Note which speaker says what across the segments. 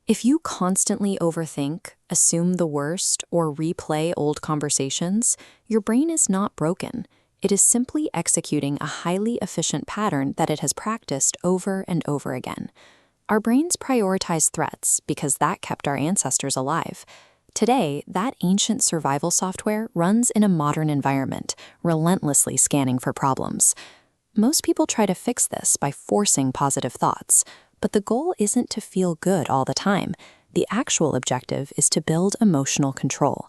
Speaker 1: If you constantly overthink, assume the worst, or replay old conversations, your brain is not broken. It is simply executing a highly efficient pattern that it has practiced over and over again. Our brains prioritize threats because that kept our ancestors alive. Today, that ancient survival software runs in a modern environment, relentlessly scanning for problems. Most people try to fix this by forcing positive thoughts, but the goal isn't to feel good all the time. The actual objective is to build emotional control.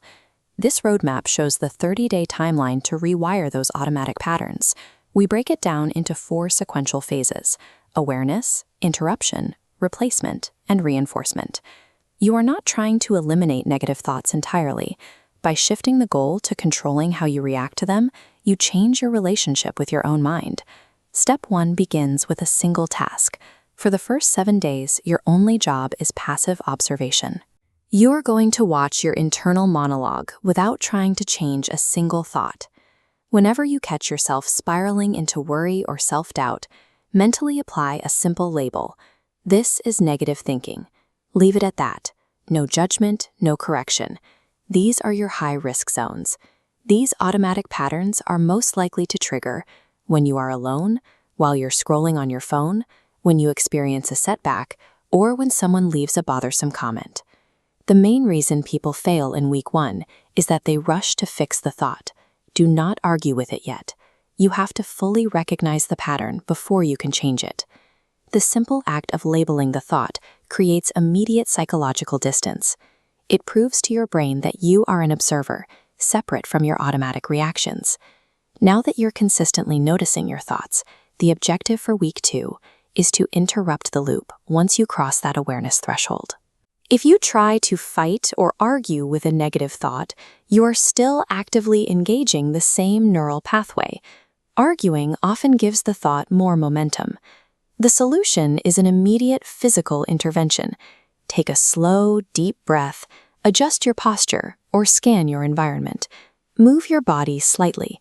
Speaker 1: This roadmap shows the 30-day timeline to rewire those automatic patterns. We break it down into 4 sequential phases: awareness, interruption, replacement, and reinforcement. You are not trying to eliminate negative thoughts entirely. By shifting the goal to controlling how you react to them, you change your relationship with your own mind. Step 1 begins with a single task. For the first 7 days, your only job is passive observation. You are going to watch your internal monologue without trying to change a single thought. Whenever you catch yourself spiraling into worry or self-doubt, mentally apply a simple label. This is negative thinking. Leave it at that. No judgment, no correction. These are your high-risk zones. These automatic patterns are most likely to trigger when you are alone, while you're scrolling on your phone, when you experience a setback, or when someone leaves a bothersome comment. The main reason people fail in week 1 is that they rush to fix the thought. Do not argue with it yet. You have to fully recognize the pattern before you can change it. The simple act of labeling the thought creates immediate psychological distance. It proves to your brain that you are an observer, separate from your automatic reactions. Now that you're consistently noticing your thoughts, the objective for week 2 is to interrupt the loop once you cross that awareness threshold. If you try to fight or argue with a negative thought, you are still actively engaging the same neural pathway. Arguing often gives the thought more momentum. The solution is an immediate physical intervention. Take a slow, deep breath, adjust your posture, or scan your environment. Move your body slightly.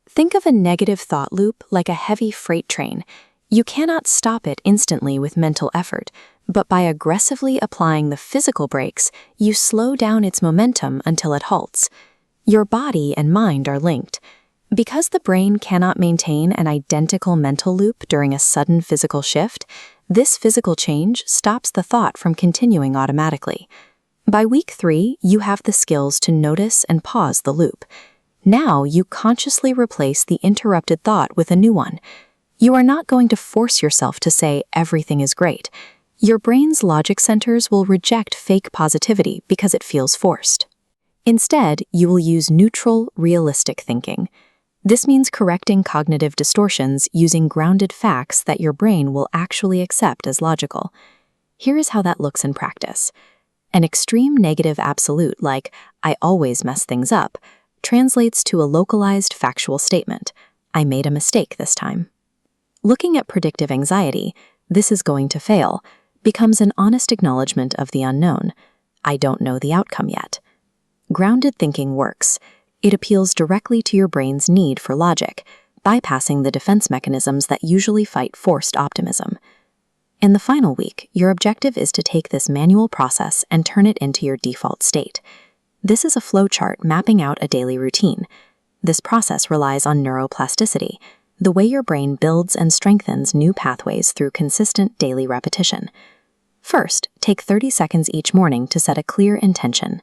Speaker 1: Think of a negative thought loop like a heavy freight train. You cannot stop it instantly with mental effort, but by aggressively applying the physical brakes, you slow down its momentum until it halts. Your body and mind are linked. Because the brain cannot maintain an identical mental loop during a sudden physical shift, this physical change stops the thought from continuing automatically. By week 3, you have the skills to notice and pause the loop. Now you consciously replace the interrupted thought with a new one. You are not going to force yourself to say everything is great. Your brain's logic centers will reject fake positivity because it feels forced. Instead, you will use neutral, realistic thinking. This means correcting cognitive distortions using grounded facts that your brain will actually accept as logical. Here is how that looks in practice. An extreme negative absolute like, "I always mess things up," translates to a localized factual statement, "I made a mistake this time." Looking at predictive anxiety, "This is going to fail," becomes an honest acknowledgement of the unknown. "I don't know the outcome yet." Grounded thinking works. It appeals directly to your brain's need for logic, bypassing the defense mechanisms that usually fight forced optimism. In the final week, your objective is to take this manual process and turn it into your default state. This is a flowchart mapping out a daily routine. This process relies on neuroplasticity, the way your brain builds and strengthens new pathways through consistent daily repetition. First, take 30 seconds each morning to set a clear intention.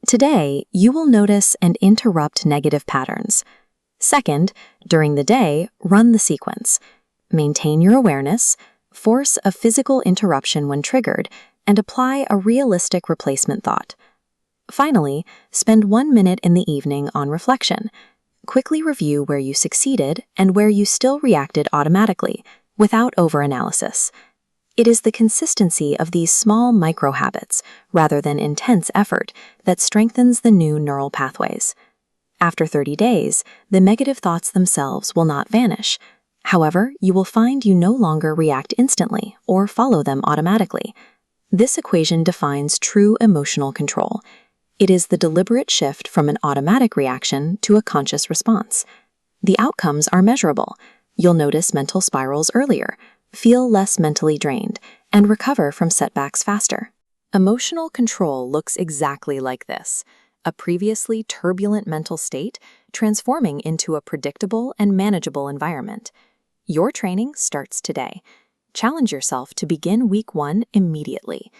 Speaker 1: Today, you will notice and interrupt negative patterns. Second, during the day, run the sequence. Maintain your awareness, force a physical interruption when triggered, and apply a realistic replacement thought. Finally, spend 1 minute in the evening on reflection. Quickly review where you succeeded and where you still reacted automatically, without overanalysis. It is the consistency of these small micro-habits, rather than intense effort, that strengthens the new neural pathways. After 30 days, the negative thoughts themselves will not vanish. However, you will find you no longer react instantly or follow them automatically. This equation defines true emotional control. It is the deliberate shift from an automatic reaction to a conscious response. The outcomes are measurable. You'll notice mental spirals earlier, feel less mentally drained, and recover from setbacks faster. Emotional control looks exactly like this, a previously turbulent mental state transforming into a predictable and manageable environment. Your training starts today. Challenge yourself to begin week 1 immediately.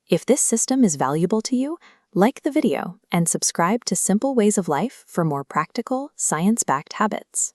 Speaker 1: If this system is valuable to you, like the video and subscribe to Simple Ways of Life for more practical, science-backed habits.